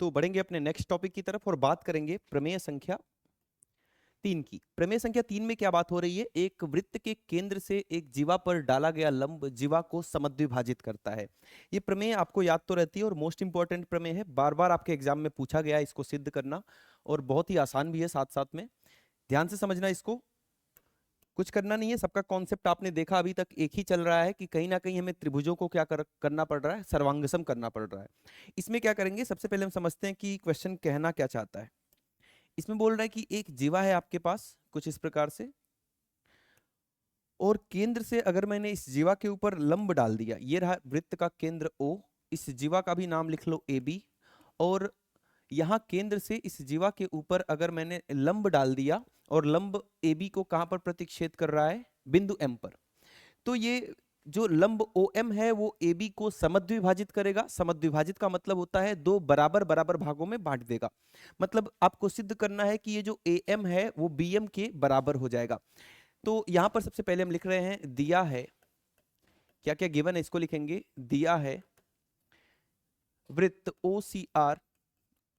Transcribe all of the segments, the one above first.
तो बढ़ेंगे अपने नेक्स्ट टॉपिक की तरफ और बात करेंगे प्रमेय संख्या 3 की। प्रमेय संख्या 3 में क्या बात हो रही है? एक वृत्त के केंद्र से एक जीवा पर डाला गया लंब जीवा को समद्विभाजित करता है। ये प्रमेय आपको याद तो रहती है और मोस्ट इंपॉर्टेंट प्रमेय है, बार बार आपके एग्जाम में पूछा गया है इसको सिद्ध करना, और बहुत ही आसान भी है साथ साथ में। ध्यान से समझना इसको, कुछ करना नहीं है, सबका कॉन्सेप्ट आपने देखा अभी तक एक ही चल रहा है कि कहीं ना कहीं हमें त्रिभुजों को क्या करना पड़ रहा है, सर्वांगसम करना पड़ रहा है। इसमें क्या करेंगे, सबसे पहले हम समझते हैं कि क्वेश्चन कहना क्या चाहता है। इसमें बोल रहा है कि एक जीवा है आपके पास कुछ इस प्रकार से, और केंद्र से अगर मैंने इस जीवा के ऊपर लंब डाल दिया, ये रहा वृत्त का केंद्र O, इस जीवा का भी नाम लिख लो AB, और यहां केंद्र से इस जीवा के ऊपर अगर मैंने लंब डाल दिया, और लंब AB को कहां पर प्रतिच्छेद कर रहा है? बिंदु M पर। तो ये जो लंब OM है वो AB को समद्विभाजित करेगा। समद्विभाजित का मतलब होता है दो बराबर बराबर भागों में बांट देगा। मतलब आपको सिद्ध करना है कि ये जो AM है वो BM के बराबर हो जाएगा। तो यहां पर सबसे पहले हम लिख रहे हैं, दिया है, क्या क्या गिवन है इसको लिखेंगे। दिया है वृत्त OCR,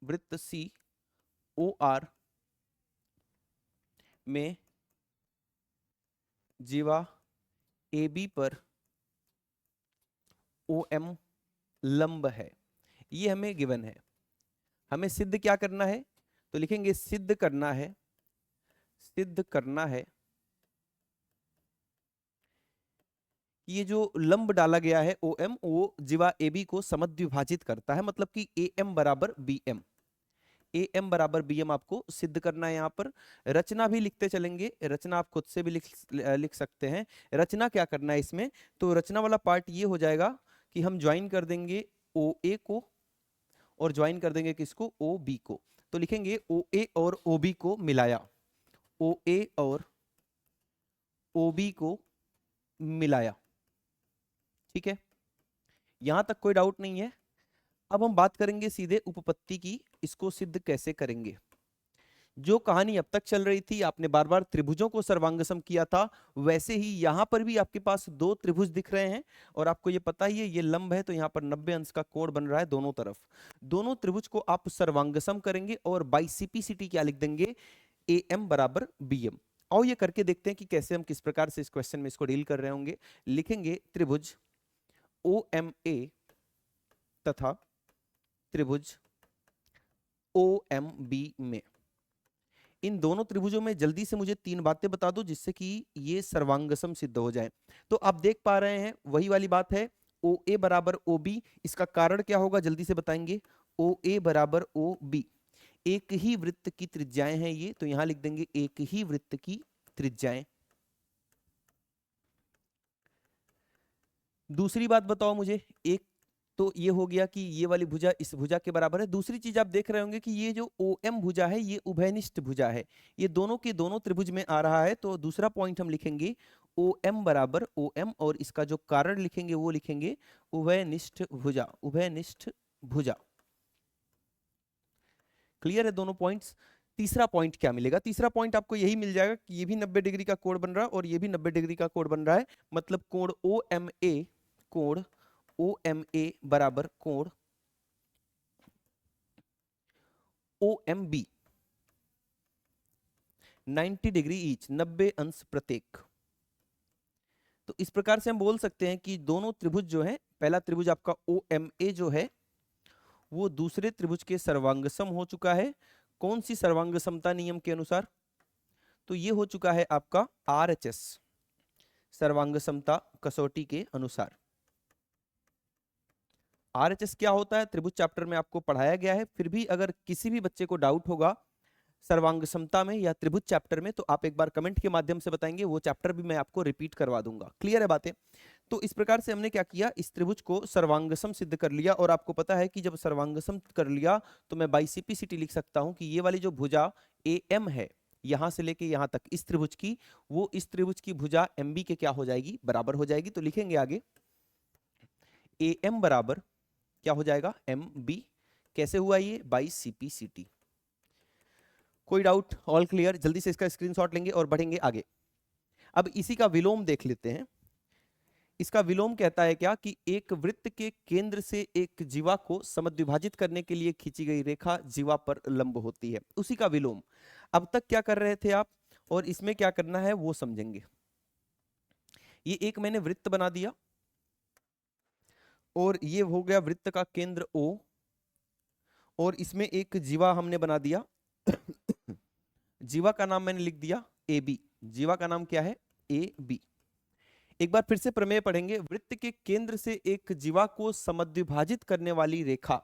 वृत्त COR में जीवा AB पर OM लंब है, ये हमें गिवन है। हमें सिद्ध क्या करना है? तो लिखेंगे सिद्ध करना है, सिद्ध करना है कि ये जो लंब डाला गया है OM वो जीवा AB को समद्विभाजित करता है, मतलब कि AM बराबर BM, AM बराबर BM आपको सिद्ध करना है। यहाँ पर रचना भी लिखते चलेंगे, रचना आप खुद से भी लिख सकते हैं। रचना क्या करना है इसमें? तो रचना वाला पार्ट ये हो जाएगा कि हम ज्वाइन कर देंगे OA को और ज्वाइन कर देंगे किसको? OB को। तो लिखेंगे OA और OB को मिलाया, OA और OB को मिलाया। ठीक है, यहां तक कोई डाउट नहीं है। अब हम बात करेंगे सीधे उपपत्ति की, इसको सिद्ध कैसे करेंगे। जो कहानी अब तक चल रही थी, आपने बार बार त्रिभुजों को सर्वांगसम किया था, वैसे ही यहां पर भी आपके पास दो त्रिभुज दिख रहे हैं, और आपको ये पता ही है ये लंब है, तो यहां पर 90 अंश का कोण बन रहा है दोनों तरफ। दोनों त्रिभुज को आप सर्वांगसम करेंगे और बाई CP/CT क्या लिख देंगे? AM बराबर BM। आओ ये करके देखते हैं कि कैसे हम किस प्रकार से इस क्वेश्चन में इसको डील कर रहे होंगे। लिखेंगे त्रिभुज OMA तथा त्रिभुज OMB में, इन दोनों त्रिभुजों में जल्दी से मुझे तीन बातें बता दो जिससे कि ये सर्वांगसम सिद्ध हो जाए। तो आप देख पा रहे हैं वही वाली बात है, OA बराबर OB। इसका कारण क्या होगा जल्दी से बताएंगे। OA बराबर OB, एक ही वृत्त की त्रिज्याएं हैं ये, तो यहां लिख देंगे एक ही वृत्त की त्रिज्याएं। दूसरी बात बताओ मुझे, एक तो ये हो गया कि ये वाली भुजा इस भुजा के बराबर है। दूसरी चीज आप देख रहे होंगे कि ये जो OM भुजा है ये उभयनिष्ठ भुजा है, ये दोनों के दोनों त्रिभुज में आ रहा है। तो दूसरा पॉइंट हम लिखेंगे OM बराबर OM, और इसका जो कारण लिखेंगे वो लिखेंगे उभयनिष्ठ भुजा, उभयनिष्ठ भुजा। क्लियर है दोनों पॉइंट्स? तीसरा पॉइंट क्या मिलेगा? तीसरा पॉइंट आपको यही मिल जाएगा कि ये भी 90 डिग्री का कोण बन रहा है और ये भी 90 डिग्री का कोण बन रहा है, मतलब कोण OMA, कोण OMA बराबर कोण OMB 90 डिग्री ईच, 90 अंश प्रत्येक। तो इस प्रकार से हम बोल सकते हैं कि दोनों त्रिभुज जो है, पहला त्रिभुज आपका OMA जो है वो दूसरे त्रिभुज के सर्वांगसम हो चुका है। कौन सी सर्वांगसमता नियम के अनुसार? तो ये हो चुका है आपका RHS, सर्वांगसमता कसौटी के अनुसार। RHS क्या होता है त्रिभुज चैप्टर में आपको पढ़ाया गया है, फिर भी अगर किसी भी बच्चे को डाउट होगा सर्वांग समता में या त्रिभुज चैप्टर में, तो आप एक बार कमेंट के माध्यम से बताएंगे, वो चैप्टर भी मैं आपको रिपीट करवा दूंगा। क्लियर है बातें? तो इस प्रकार से हमने क्या किया, इस त्रिभुज को सर्वांगसम सिद्ध कर लिया। और आपको पता है कि जब सर्वांगसम कर लिया तो मैं बाई CP/CT लिख सकता हूं कि ये वाली जो भुजा AM है यहां से लेके यहां तक इस त्रिभुज की, वो इस त्रिभुज की भुजा MB के क्या हो जाएगी? बराबर हो जाएगी। तो लिखेंगे आगे AM बराबर क्या हो जाएगा? MB। कैसे हुआ ये? By CP/CT। कोई डाउट? All clear? जल्दी से इसका स्क्रीनशॉट लेंगे और बढ़ेंगे आगे। अब इसी का विलोम देख लेते हैं। इसका विलोम कहता है क्या कि एक वृत्त के केंद्र से एक जीवा को समद्विभाजित करने के लिए खींची गई रेखा जीवा पर लंब होती है, उसी का विलोम। अब तक क्या कर रहे थे आप, और इसमें क्या करना है वो समझेंगे। ये एक मैंने वृत्त बना दिया, और ये हो गया वृत्त का केंद्र O, और इसमें एक जीवा हमने बना दिया। जीवा का नाम मैंने लिख दिया AB। जीवा का नाम क्या है? AB। एक बार फिर से प्रमेय पढ़ेंगे। वृत्त के केंद्र से एक जीवा को समद्विभाजित करने वाली रेखा,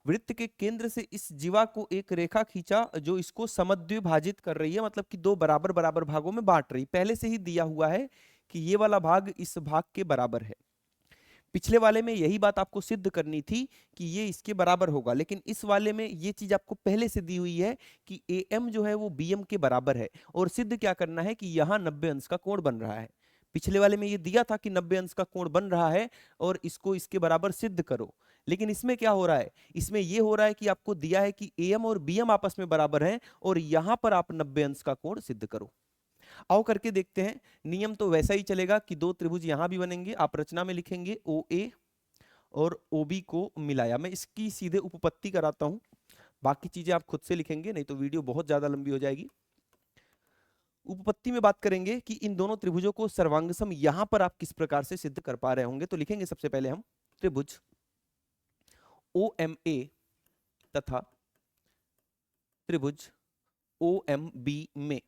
वृत्त के केंद्र से इस जीवा को एक रेखा खींचा जो इसको समद्विभाजित कर रही है, मतलब कि दो बराबर बराबर भागों में बांट रही। पहले से ही दिया हुआ है कि ये वाला भाग इस भाग के बराबर है। पिछले वाले में यही बात आपको सिद्ध करनी थी कि ये इसके बराबर होगा, लेकिन इस वाले में ये चीज आपको पहले से दी हुई है कि AM जो है वो BM के बराबर है, और सिद्ध क्या करना है कि यहाँ 90 अंश का कोण बन रहा है। पिछले वाले में ये दिया था कि 90 अंश का कोण बन रहा है और इसको इसके बराबर सिद्ध करो, लेकिन इसमें क्या हो रहा है? इसमें ये हो रहा है कि आपको दिया है कि AM और BM आपस में बराबर हैं, और यहां पर आप 90 अंश का कोण सिद्ध करो। आओ करके देखते हैं। नियम तो वैसा ही चलेगा कि दो त्रिभुज यहां भी बनेंगे। आप रचना में लिखेंगे OA और OB को मिलाया। मैं इसकी सीधे उपपत्ति कराता हूं, बाकी चीजें आप खुद से लिखेंगे, नहीं तो वीडियो बहुत ज्यादा लंबी हो जाएगी। उपपत्ति में बात करेंगे कि इन दोनों त्रिभुजों को सर्वांगसम यहां पर आप किस प्रकार से सिद्ध कर पा रहे होंगे। तो लिखेंगे सबसे पहले हम त्रिभुज OMA तथा त्रिभुज OMB में।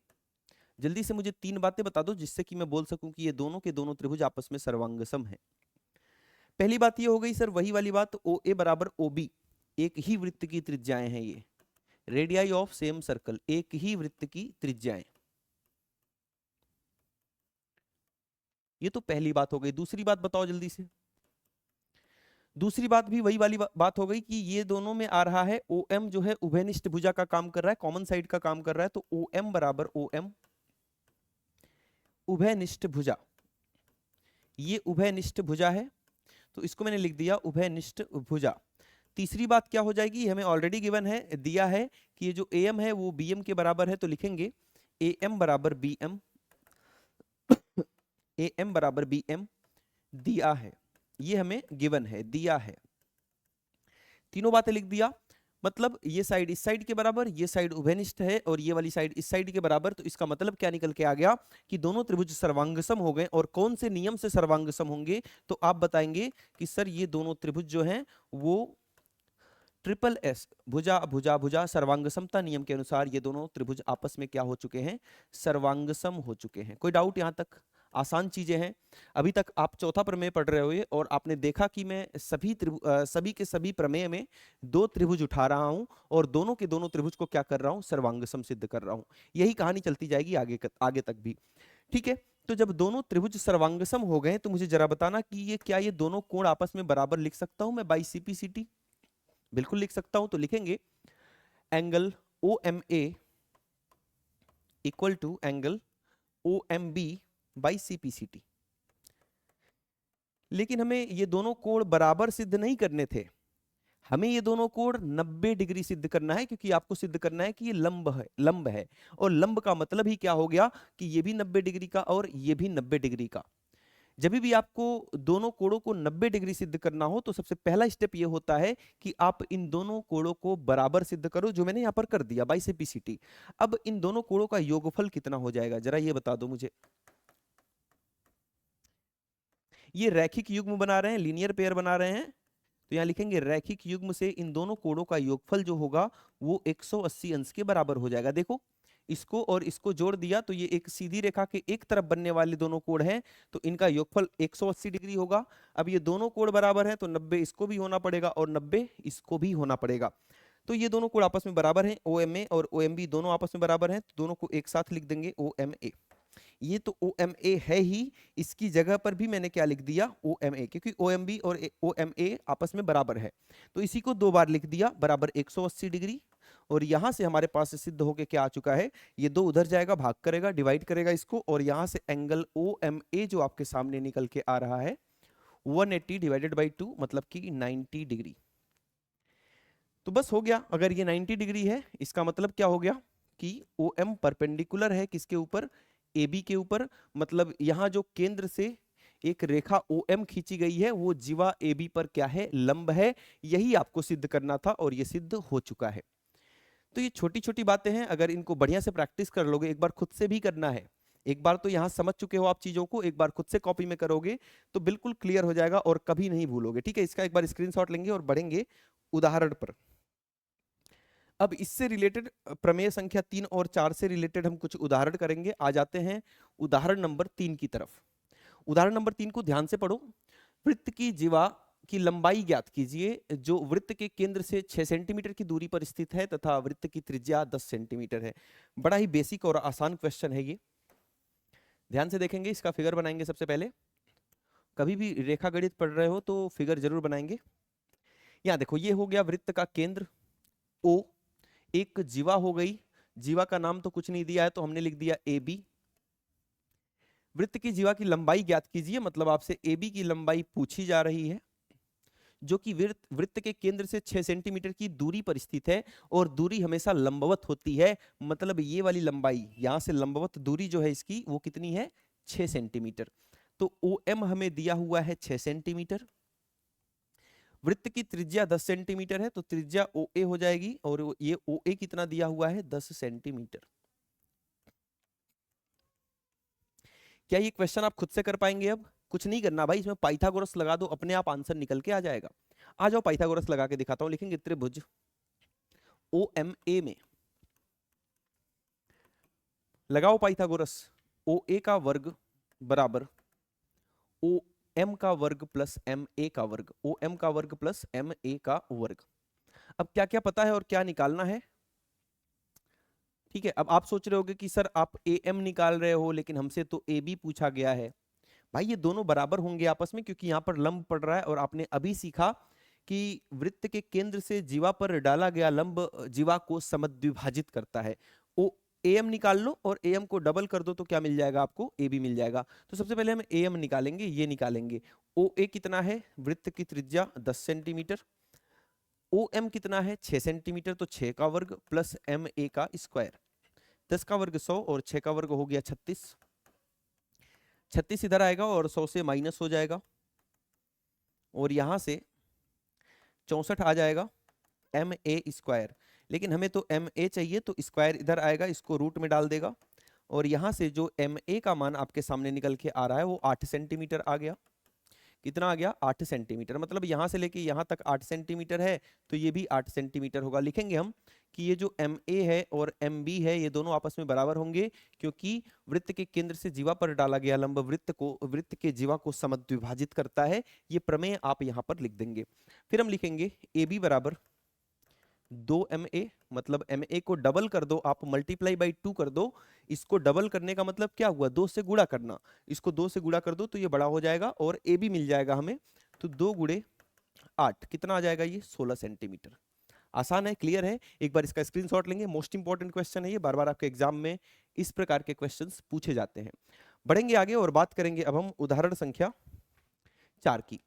जल्दी से मुझे तीन बातें बता दो जिससे कि मैं बोल सकूं कि ये दोनों के दोनों त्रिभुज आपस में सर्वांगसम हैं। पहली बात ये हो गई सर, वही वाली बात, OA बराबर OB, एक ही वृत्त की त्रिज्याएं हैं ये, रेडियाई ऑफ सेम सर्कल, एक ही वृत्त की त्रिज्याएं। ये तो पहली बात हो गई। दूसरी बात बताओ जल्दी से। दूसरी बात भी वही वाली बात हो गई कि ये दोनों में आ रहा है OM जो है उभयनिष्ठ भुजा का काम कर रहा है, कॉमन साइड का काम कर रहा है, तो OM बराबर OM उभयनिष्ठ भुजा, ये उभयनिष्ठ भुजा है, तो इसको मैंने लिख दिया उभयनिष्ठ भुजा। तीसरी बात क्या हो जाएगी, हमें ऑलरेडी गिवन है, दिया है कि ये जो AM है वो BM के बराबर है, तो लिखेंगे AM बराबर BM, AM बराबर BM दिया है, ये हमें गिवन है, दिया है। तीनों बातें लिख दिया, मतलब ये साइड इस साइड के बराबर, ये साइड उभयनिष्ठ है, और ये वाली साइड इस साइड के बराबर। तो इसका मतलब क्या निकल के आ गया कि दोनों त्रिभुज सर्वांगसम हो गए। और कौन से नियम से सर्वांगसम होंगे, तो आप बताएंगे कि सर ये दोनों त्रिभुज जो हैं वो SSS भुजा भुजा भुजा सर्वांगसमता नियम के अनुसार ये दोनों त्रिभुज आपस में क्या हो चुके हैं? सर्वांगसम हो चुके हैं। कोई डाउट यहां तक? आसान चीजें हैं। अभी तक आप चौथा प्रमेय पढ़ रहे हो और आपने देखा कि मैं सभी के सभी प्रमेय में दो त्रिभुज उठा रहा हूं और दोनों के दोनों त्रिभुज को क्या कर रहा हूं? सर्वांगसम सिद्ध कर रहा हूं। यही कहानी चलती जाएगी आगे तक भी। ठीक है, तो जब दोनों त्रिभुज सर्वांगसम हो गए तो मुझे जरा बताना कि ये दोनों कोण आपस में बराबर लिख सकता हूं मैं बाई CPCT? बिल्कुल लिख सकता हूं। तो लिखेंगे angle OMA equal to angle OMB by CPCT। लेकिन हमें ये दोनों कोण बराबर सिद्ध नहीं करने थे, हमें ये दोनों कोण 90 डिग्री सिद्ध करना है, क्योंकि आपको सिद्ध करना है कि ये लंब है, और लंब का मतलब ही क्या हो गया कि ये भी 90 डिग्री का और ये भी 90 डिग्री का। जब भी आपको दोनों कोणों को 90 डिग्री सिद्ध करना हो तो सबसे पहला स्टेप ये होता है कि आप इन दोनों कोणों को बराबर सिद्ध करो, जो मैंने यहां पर कर दिया बाई CPCT। अब इन दोनों कोणों का योगफल कितना हो जाएगा, जरा ये बता दो मुझे। ये रैखिक युग्म बना रहे हैं, लीनियर पेयर बना रहे हैं, तो यहां लिखेंगे रैखिक युग्म से इन दोनों कोणों का योगफल जो होगा वो 180 अंश के बराबर हो जाएगा। देखो इसको और इसको जोड़ दिया तो ये एक सीधी रेखा के एक तरफ बनने वाले दोनों कोण हैं, तो इनका योगफल 180 डिग्री होगा। अब ये दोनों कोण बराबर हैं तो 90 इसको भी होना पड़ेगा और 90 इसको भी होना पड़ेगा। तो ये दोनों कोण आपस में बराबर हैं, OMA और OMB दोनों आपस में बराबर हैं, तो दोनों को एक साथ लिख देंगे OMA। ये तो OMA है ही, इसकी जगह पर भी मैंने क्या लिख दिया? OMA, क्योंकि OMB और OMA आपस में बराबर है, तो इसी को दो बार लिख दिया बराबर 180 डिग्री। और यहां से हमारे पास सिद्ध होके क्या आ चुका है, ये दो उधर जाएगा, भाग करेगा, डिवाइड करेगा इसको, और यहां से एंगल OMA जो आपके सामने निकल के आ रहा है 180 डिवाइडेड बाई 2 मतलब कि 90 डिग्री। तो बस हो गया। अगर ये 90 डिग्री है इसका मतलब क्या हो गया कि OM परपेंडिकुलर है किसके ऊपर? AB के ऊपर। मतलब यहां जो केंद्र से एक रेखा OM खींची गई है, वो जीवा AB पर क्या है, लंब है। यही आपको सिद्ध करना था और ये सिद्ध हो चुका है। तो ये छोटी छोटी बातें हैं, अगर इनको बढ़िया से प्रैक्टिस कर लोगे, एक बार खुद से भी करना है, एक बार तो यहां समझ चुके हो आप चीजों को, एक बार खुद से कॉपी में करोगे तो बिल्कुल क्लियर हो जाएगा और कभी नहीं भूलोगे। ठीक है, इसका एक बार स्क्रीनशॉट लेंगे और बढ़ेंगे उदाहरण पर। अब इससे रिलेटेड प्रमेय संख्या 3 और 4 से रिलेटेड हम कुछ उदाहरण करेंगे। आ जाते हैं उदाहरण नंबर 3 की तरफ। उदाहरण नंबर 3 को ध्यान से पढ़ो। वृत्त की जीवा की लंबाई ज्ञात कीजिए जो वृत्त के केंद्र से 6 सेंटीमीटर की दूरी पर स्थित है तथा वृत्त की त्रिज्या 10 सेंटीमीटर है। बड़ा ही बेसिक और आसान क्वेश्चन है ये, ध्यान से देखेंगे। इसका फिगर बनाएंगे सबसे पहले। कभी भी रेखा गणित पढ़ रहे हो तो फिगर जरूर बनाएंगे। यहाँ देखो, ये हो गया वृत्त का केंद्र O, एक जीवा हो गई। जीवा का नाम तो कुछ नहीं दिया है तो हमने लिख दिया AB। वृत्त की जीवा की लंबाई ज्ञात कीजिए, मतलब आपसे AB की लंबाई पूछी जा रही है जो कि वृत्त के केंद्र से 6 सेंटीमीटर की दूरी पर स्थित है और दूरी हमेशा लंबवत होती है, मतलब ये वाली लंबाई यहां से लंबवत दूरी जो है इसकी वो कितनी है, 6 सेंटीमीटर। तो OM हमें दिया हुआ है 6 सेंटीमीटर। वृत्त की त्रिज्या 10 सेंटीमीटर है तो त्रिज्या OA हो जाएगी और ये OA कितना दिया हुआ है, 10 सेंटीमीटर। क्या ये क्वेश्चन आप खुद से कर पाएंगे? अब कुछ नहीं करना भाई, इसमें पाइथागोरस लगा दो, अपने आप आंसर निकल के आ जाएगा। आ जाओ पाइथागोरस लगा के दिखाता हूं। लिखेंगे त्रिभुज OMA में, लगाओ पाइथागोरस। OA का वर्ग बराबर OM का वर्ग प्लस MA का वर्ग, OM का वर्ग प्लस MA का वर्ग। अब क्या क्या पता है और क्या निकालना है? ठीक है, अब आप सोच रहे होगे कि सर आप AM निकाल रहे हो लेकिन हमसे तो AB पूछा गया है। भाई ये दोनों बराबर होंगे आपस में, क्योंकि यहाँ पर लंब पड़ रहा है और आपने अभी सीखा कि वृत्त के केंद्र से जीवा पर डाला गया लंब जीवा को समद्विभाजित करता है। ओ AM निकाल लो और AM को डबल कर दो तो क्या मिल जाएगा आपको, AB मिल जाएगा। तो सबसे पहले हम AM निकालेंगे, ये निकालेंगे। OA कितना है, वृत्त की त्रिज्या 10 सेंटीमीटर। OM कितना है, 6 सेंटीमीटर, तो 6 का वर्ग प्लस MA का स्क्वायर। 10 का वर्ग 100 और 6 का वर्ग हो गया 36। 36 इधर आएगा और 100 से माइनस हो जाएगा और यहां से 64 आ जाएगा MA स्क्वायर। लेकिन हमें तो MA चाहिए तो स्क्वायर इधर आएगा, इसको रूट में डाल देगा और यहां से जो MA का मान आपके सामने निकल के आ रहा है वो 8 सेंटीमीटर आ गया। कितना आ गया, 8 सेंटीमीटर। मतलब यहां से लेके यहां तक 8 सेंटीमीटर है तो ये भी 8 सेंटीमीटर होगा। लिखेंगे हम कि ये जो MA है और MB है ये दोनों आपस में बराबर होंगे, क्योंकि वृत्त के केंद्र से जीवा पर डाला गया लंब वृत्त के जीवा को समद्विभाजित करता है। ये प्रमेय आप यहां पर लिख देंगे। फिर हम लिखेंगे AB बराबर 2MA, मतलब MA को डबल कर दो आप, मल्टीप्लाई बाई 2 कर दो। इसको डबल करने का मतलब क्या हुआ, 2 से गुणा करना। इसको 2 से गुणा कर दो तो ये बड़ा हो जाएगा और AB मिल जाएगा हमें। तो 2 गुणे 8 कितना आ जाएगा, ये 16 सेंटीमीटर। आसान है, क्लियर है। एक बार इसका स्क्रीनशॉट लेंगे, मोस्ट इंपॉर्टेंट क्वेश्चन है ये, बार बार आपके एग्जाम में इस प्रकार के क्वेश्चंस पूछे जाते हैं। बढ़ेंगे आगे और बात करेंगे अब हम उदाहरण संख्या 4 की।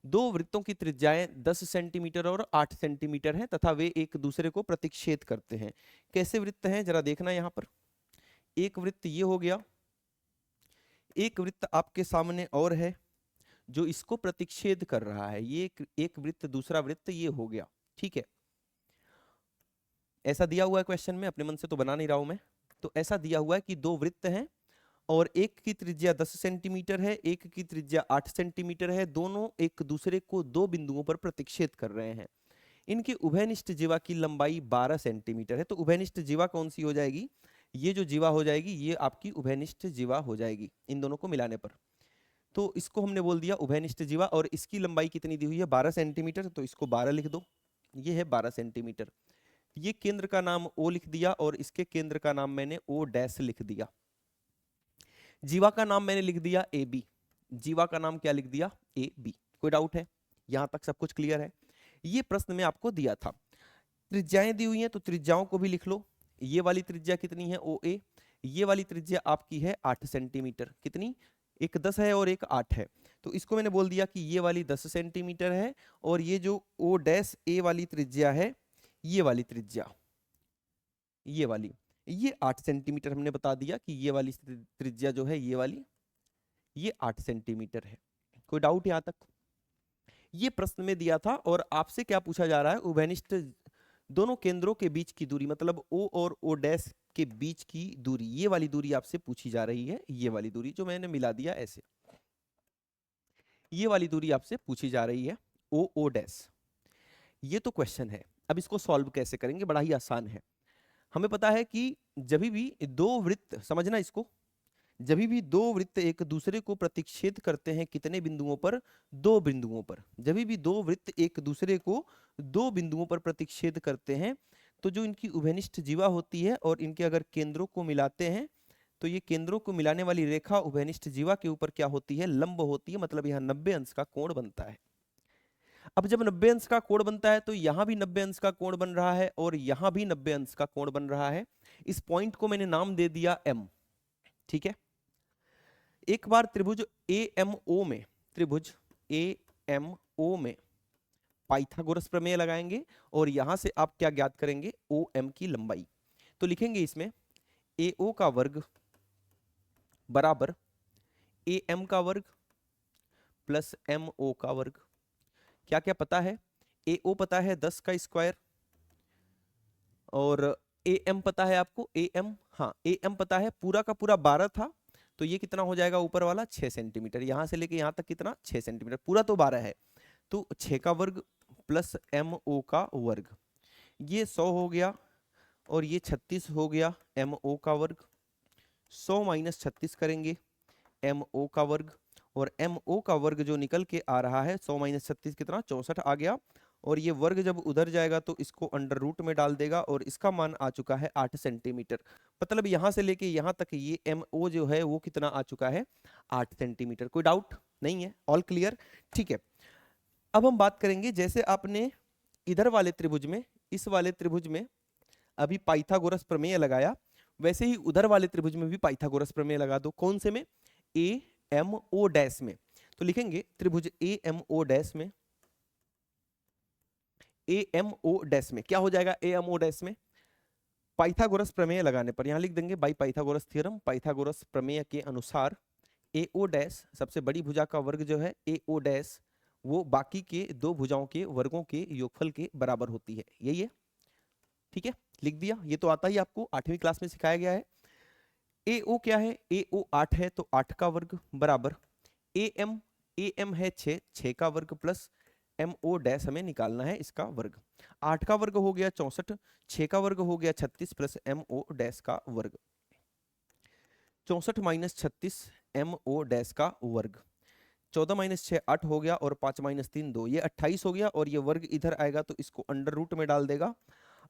दो वृत्तों की त्रिज्याएं 10 सेंटीमीटर और 8 सेंटीमीटर हैं तथा वे एक दूसरे को प्रतिच्छेद करते हैं। कैसे वृत्त हैं जरा देखना यहां पर। एक वृत्त ये हो गया, एक वृत्त आपके सामने और है जो इसको प्रतिच्छेद कर रहा है। ये एक वृत्त, दूसरा वृत्त ये हो गया। ठीक है, ऐसा दिया हुआ है क्वेश्चन में, अपने मन से तो बना नहीं रहा हूं मैं। तो ऐसा दिया हुआ है कि दो वृत्त हैं और एक की त्रिज्या 10 सेंटीमीटर है, एक की त्रिज्या 8 सेंटीमीटर है। दोनों एक दूसरे को दो बिंदुओं पर प्रतिच्छेद कर रहे हैं। इनकी उभयनिष्ठ जीवा की लंबाई 12 सेंटीमीटर है। तो उभयनिष्ठ जीवा कौन सी हो जाएगी, ये जो जीवा हो जाएगी ये आपकी उभयनिष्ठ जीवा हो जाएगी इन दोनों को मिलाने पर। तो इसको हमने बोल दिया उभयनिष्ठ जीवा और इसकी लंबाई कितनी दी हुई है, 12 सेंटीमीटर। तो इसको 12 लिख दो, ये है 12 सेंटीमीटर। ये केंद्र का नाम O लिख दिया और इसके केंद्र का नाम मैंने O डैश लिख दिया। जीवा का नाम मैंने लिख दिया AB। जीवा का नाम क्या लिख दिया, AB। कोई डाउट है, यहां तक सब कुछ क्लियर है। ये प्रश्न में आपको दिया था। त्रिज्याएं दी हुई हैं तो त्रिज्याओं को भी लिख लो। ये वाली त्रिज्या कितनी है OA, ये वाली त्रिज्या आपकी है 8 सेंटीमीटर। कितनी, एक 10 है और एक 8 है। तो इसको मैंने बोल दिया कि ये वाली 10 सेंटीमीटर है और ये जो O डैश A वाली त्रिज्या है, ये वाली त्रिज्या, ये वाली, ये 8 सेंटीमीटर हमने बता दिया कि ये वाली त्रिज्या जो है ये वाली, ये 8 सेंटीमीटर है। कोई डाउट यहां तक? ये प्रश्न में दिया था और आपसे क्या पूछा जा रहा है, उभयनिष्ठ दोनों केंद्रों के बीच की दूरी, मतलब O और O डैश के बीच की दूरी, ये वाली दूरी आपसे पूछी जा रही है। ये वाली दूरी जो मैंने मिला दिया ऐसे, ये वाली दूरी आपसे पूछी जा रही है, O O डैश। ये तो क्वेश्चन है। अब इसको सॉल्व कैसे करेंगे, बड़ा ही आसान है। हमें पता है कि जब भी दो वृत्त, समझना इसको, जब भी दो वृत्त एक दूसरे को प्रतिच्छेद करते हैं कितने बिंदुओं पर, दो बिंदुओं पर। जब भी दो वृत्त एक दूसरे को दो बिंदुओं पर प्रतिच्छेद करते हैं तो जो इनकी उभयनिष्ठ जीवा होती है और इनके अगर केंद्रों को मिलाते हैं तो ये केंद्रों को मिलाने वाली रेखा उभयनिष्ठ जीवा के ऊपर क्या होती है, लंब होती है। मतलब यहाँ 90 अंश का कोण बनता है। अब जब 90 अंश का कोण बनता है तो यहां भी 90 अंश का कोण बन रहा है और यहां भी 90 अंश का कोण बन रहा है। इस पॉइंट को मैंने नाम दे दिया M। ठीक है, एक बार त्रिभुज AMO में, त्रिभुज AMO में पाइथागोरस प्रमेय लगाएंगे और यहां से आप क्या ज्ञात करेंगे, OM की लंबाई। तो लिखेंगे इसमें AO का वर्ग बराबर AM का वर्ग प्लस MO का वर्ग। क्या क्या पता है, AO पता है 10 का स्क्वायर और AM पता है आपको, AM, हाँ AM पता है पूरा का पूरा 12 था, तो ये कितना हो जाएगा ऊपर वाला 6 सेंटीमीटर, यहां से लेके यहां तक कितना 6 सेंटीमीटर, पूरा तो 12 है, तो 6 का वर्ग प्लस MO का वर्ग, ये 100 हो गया और ये 36 हो गया MO का वर्ग। 100 माइनस 36 करेंगे MO का वर्ग, और MO का वर्ग जो निकल के आ रहा है 100 माइनस 36 कितना 64 आ गया, और ये वर्ग जब उधर जाएगा तो इसको अंडर रूट में डाल देगा और इसका मान आ चुका है 8 सेंटीमीटर। मतलब यहां से लेके यहां तक ये MO जो है वो कितना आ चुका है, 8 सेंटीमीटर। कोई डाउट नहीं है, ऑल क्लियर? ठीक है, अब हम बात करेंगे जैसे आपने इधर वाले त्रिभुज में, इस वाले त्रिभुज में अभी पाइथागोरस प्रमेय लगाया, वैसे ही उधर वाले त्रिभुज में भी पाइथागोरस प्रमेय लगा दो। कौन से में, AMO डैश में। तो लिखेंगे त्रिभुज AMO डैश में, AMO डैश में क्या हो जाएगा, AMO डैश में पाइथागोरस प्रमेय लगाने पर, यहां लिख देंगे बाई पाइथागोरस थ्योरम, पाइथागोरस प्रमेय के अनुसार AO डैश सबसे बड़ी भुजा का वर्ग जो है AO डैश वो बाकी के दो भुजाओं के वर्गों के योगफल के बराबर होती है, यही है। ठीक है, लिख दिया, ये तो आता ही आपको 8वीं क्लास में सिखाया गया है। AO क्या है, AO 8 है तो 8 का वर्ग बराबर AM है 6 का वर्ग प्लस MO डैश हमें निकालना है इसका वर्ग। 8 का वर्ग हो गया 64, 6 का वर्ग हो गया 36 प्लस MO डैश का वर्ग। 64 माइनस 36 MO डैश का वर्ग, 14 माइनस 6 8 हो गया और 5 माइनस 3 2, ये 28 हो गया, और ये वर्ग इधर आएगा तो इसको अंडर रूट में डाल देगा।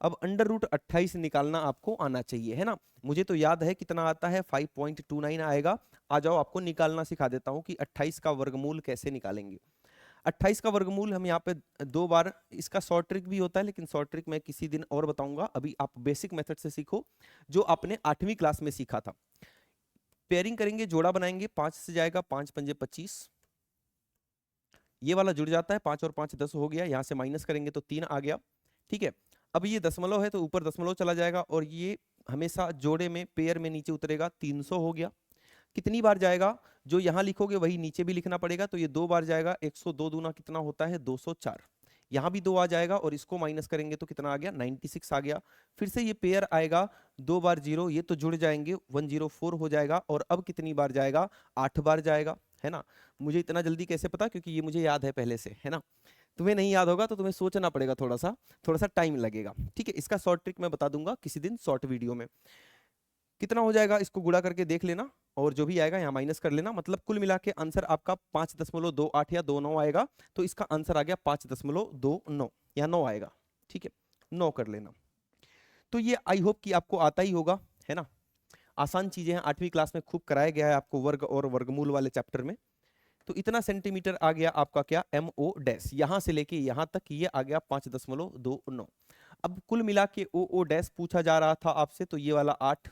अब अंडर रूट 28 निकालना आपको आना चाहिए, है ना। मुझे तो याद है कितना आता है, 5.29 आएगा। आ जाओ आपको निकालना सिखा देता हूं कि 28 का वर्गमूल कैसे निकालेंगे। 28 का वर्गमूल हम यहाँ पे 2 बार, इसका शॉर्ट ट्रिक भी होता है लेकिन शॉर्ट ट्रिक मैं किसी दिन और बताऊंगा, अभी आप बेसिक मेथड से सीखो जो आपने 8वीं क्लास में सीखा था। पेयरिंग करेंगे, जोड़ा बनाएंगे, 5 से जाएगा 5 पंजे 25, ये वाला जुड़ जाता है, 5 और 5 10 हो गया, यहां से माइनस करेंगे तो 3 आ गया। ठीक है, अब ये दशमलव है तो ऊपर दशमलव चला जाएगा और ये हमेशा जोड़े में पेयर में नीचे उतरेगा, 300 हो गया। कितनी बार जाएगा, जो यहां लिखोगे वही नीचे भी लिखना पड़ेगा, तो ये 2 बार जाएगा, 102 दूना कितना होता है 204, यहां भी 2 आ जाएगा और इसको माइनस करेंगे तो कितना आ गया 96 आ गया। फिर से ये पेयर आएगा, 2 बार 0, ये तो जुड़ जाएंगे 104 हो जाएगा, और अब कितनी बार जाएगा 8 बार जाएगा, है ना। मुझे इतना जल्दी कैसे पता, क्योंकि ये मुझे याद है पहले से, है ना। तुम्हें नहीं याद होगा तो तुम्हें सोचना पड़ेगा, थोड़ा सा टाइम लगेगा। ठीक है, इसका शॉर्ट ट्रिक मैं बता दूंगा किसी दिन शॉर्ट वीडियो में। कितना हो जाएगा इसको गुणा करके देख लेना, और जो भी आएगा यहाँ माइनस कर लेना, मतलब कुल मिला के आंसर आपका 5.28 या 29 आएगा, तो इसका आंसर आ गया 5.29, यहाँ 9 आएगा। ठीक है, 9 कर लेना। तो ये आई होप कि आपको आता ही होगा, है ना। आसान चीजें हैं, 8वीं क्लास में खूब कराया गया है आपको वर्ग और वर्गमूल वाले चैप्टर में। तो इतना सेंटीमीटर आ गया आपका क्या, MO डैश, यहां से लेके यहां तक ये आ गया 5.29। अब कुल मिला के OO डैश पूछा जा रहा था आपसे, तो ये वाला 8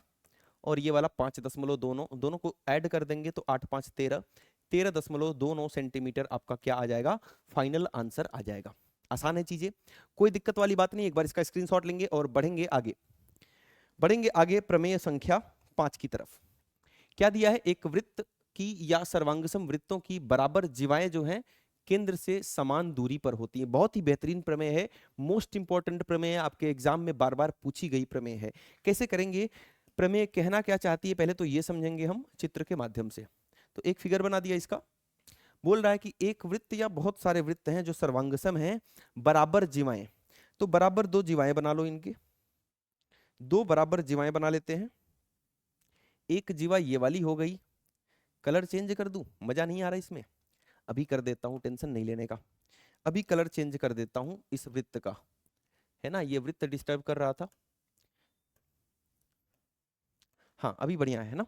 और ये वाला 5.2, दोनों को ऐड कर देंगे तो 8 5 13, 13.29 सेंटीमीटर आपका क्या आ जाएगा, फाइनल आंसर आ जाएगा। आसान है चीजें, कोई दिक्कत वाली बात नहीं। एक बार इसका स्क्रीनशॉट लेंगे और बढ़ेंगे आगे, प्रमेय संख्या 5 की तरफ। क्या दिया है, एक वृत्त की या सर्वांगसम वृत्तों की बराबर जीवाएं जो हैं केंद्र से समान दूरी पर होती है। बहुत ही बेहतरीन प्रमेय है, मोस्ट इंपॉर्टेंट प्रमेय है, आपके एग्जाम में बार बार पूछी गई प्रमेय है। कैसे करेंगे? प्रमेय कहना क्या चाहती है पहले तो ये समझेंगे हम चित्र के माध्यम से। तो एक फिगर बना दिया इसका, बोल रहा है कि एक वृत्त या बहुत सारे वृत्त हैं जो सर्वांगसम हैं, बराबर जीवाएं। तो बराबर दो जीवाएं बना लो, इनके दो बराबर जीवाएं बना लेते हैं। एक जीवा ये वाली हो गई, कलर चेंज कर दूं, मजा नहीं आ रहा इसमें, अभी कर देता हूं, टेंशन नहीं लेने का। अभी कलर चेंज कर देता हूं इस वृत्त का, है ना, ये वृत्त डिस्टर्ब कर रहा था। हाँ अभी बढ़िया है ना।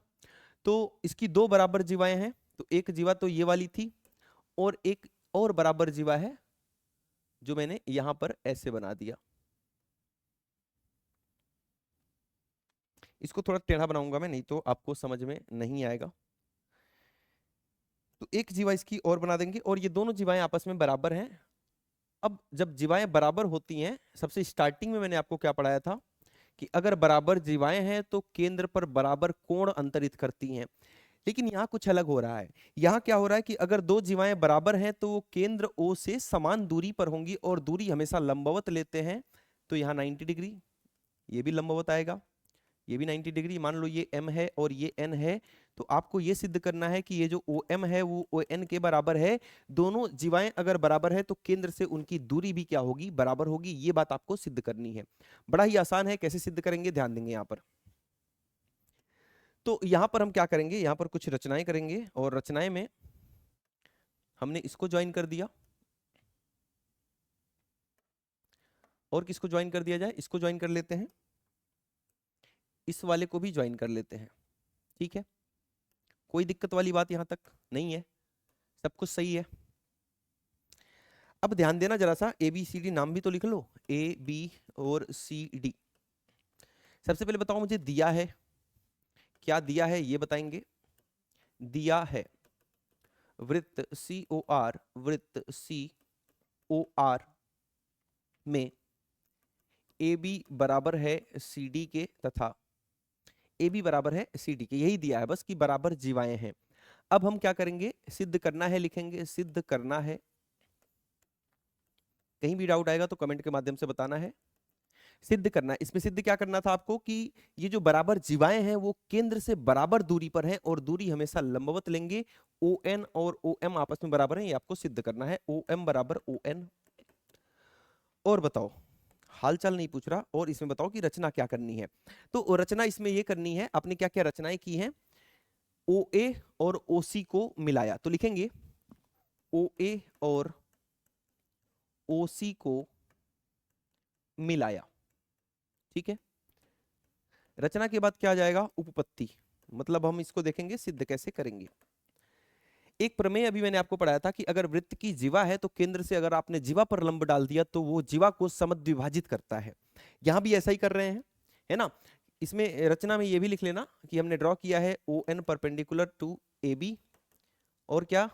तो इसकी दो बराबर जीवाएं हैं, तो एक जीवा तो ये वाली थी और एक और बराबर जीवा है जो मैंने यहां पर ऐसे बना दिया। इसको थोड़ा टेढ़ा बनाऊंगा मैं, नहीं तो आपको समझ में नहीं आएगा। तो एक जीवा इसकी और बना देंगे और ये दोनों जीवाएं आपस में बराबर हैं। अब जब जीवाएं बराबर होती हैं, सबसे स्टार्टिंग में मैंने आपको क्या पढ़ाया था कि अगर बराबर जीवाएं हैं तो केंद्र पर बराबर कोण अंतरित करती हैं। लेकिन यहाँ कुछ अलग हो रहा है। यहाँ क्या हो रहा है कि अगर दो जीवाएं बराबर हैं तो वो केंद्र O से समान दूरी पर होंगी और दूरी हमेशा लंबवत लेते हैं। तो यहाँ 90 डिग्री, ये भी लंबवत आएगा, ये भी 90 डिग्री। मान लो ये m है और ये n है, तो आपको ये सिद्ध करना है कि ये जो OM है वो ON के बराबर है। दोनों जीवाएं अगर बराबर है तो केंद्र से उनकी दूरी भी क्या होगी, बराबर होगी। ये बात आपको सिद्ध करनी है। बड़ा ही आसान है, कैसे सिद्ध करेंगे ध्यान देंगे यहाँ पर। तो यहां पर हम क्या करेंगे, यहां पर कुछ रचनाएं करेंगे और रचनाएं में हमने इसको ज्वाइन कर दिया और किसको ज्वाइन कर दिया जाए, इसको ज्वाइन कर लेते हैं, इस वाले को भी ज्वाइन कर लेते हैं। ठीक है, कोई दिक्कत वाली बात यहां तक नहीं है, सब कुछ सही है। अब ध्यान देना जरा सा, ABCD नाम भी तो लिख लो, AB और CD। सबसे पहले बताओ मुझे दिया है, क्या दिया है ये बताएंगे। दिया है वृत्त COR, वृत्त COR में AB बराबर है CD के तथा AB बराबर है CD के, यही दिया है बस कि बराबर जीवाएं हैं। अब हम क्या करेंगे, सिद्ध करना है, लिखेंगे सिद्ध करना है। कहीं भी डाउट आएगा तो कमेंट के माध्यम से बताना है। सिद्ध करना है, इसमें सिद्ध क्या करना था आपको कि ये जो बराबर जीवाएं हैं वो केंद्र से बराबर दूरी पर हैं और दूरी हमेशा लंबवत लेंगे। ON और OM आपस में बराबर हैं, ये आपको सिद्ध करना है। OM बराबर ON। और बताओ, हालचाल नहीं पूछ रहा, और इसमें बताओ कि रचना क्या करनी है। तो रचना इसमें ये करनी है, आपने क्या क्या रचनाएं की हैं, OA और OC को मिलाया, तो लिखेंगे OA और OC को मिलाया। ठीक है, रचना के बाद क्या आ जाएगा, उपपत्ति, मतलब हम इसको देखेंगे सिद्ध कैसे करेंगे। एक प्रमेय अभी मैंने आपको पढ़ाया था कि अगर वृत्त की जीवा है तो केंद्र से अगर आपने जीवा पर लंब डाल दिया तो वो जीवा को समद्विभाजित करता है। यहां भी ऐसा ही कर रहे हैं, है ना। इसमें रचना में ये भी लिख लेना कि हमने ड्रॉ किया है ON परपेंडिकुलर टू AB और क्या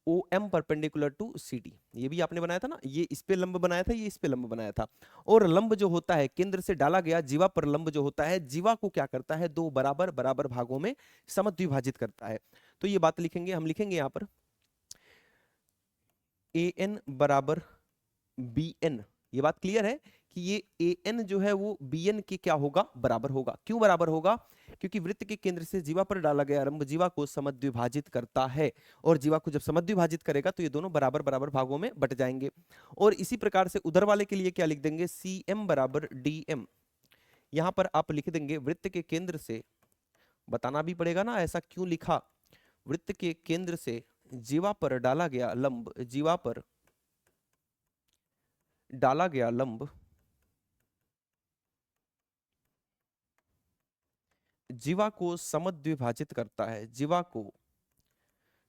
OM परपेंडिकुलर टू CD। ये भी आपने बनाया था ना, ये इस पे लंब बनाया था, ये इस पे लंब बनाया था। और लंब जो होता है केंद्र से डाला गया जीवा पर लंब जो होता है, जीवा को क्या करता है, दो बराबर बराबर भागों में समद्विभाजित करता है। तो ये बात लिखेंगे, हम लिखेंगे यहां पर AN बराबर BN। ये बात क्लियर है कि ये AN जो है वो BN के क्या होगा, बराबर होगा। क्यों बराबर होगा, क्योंकि वृत्त के केंद्र से जीवा पर डाला गया लंब जीवा को समद्विभाजित करता है, और जीवा को जब समद्विभाजित करेगा तो ये दोनों बराबर बराबर भागों में बट जाएंगे। और इसी प्रकार से उधर वाले के लिए क्या लिख देंगे, CM बराबर DM। यहां पर आप लिख देंगे वृत्त के केंद्र से, बताना भी पड़ेगा ना ऐसा क्यों लिखा, वृत्त के केंद्र से जीवा पर डाला गया लंब, जीवा पर डाला गया लंब जीवा को समद्विभाजित करता है, जीवा को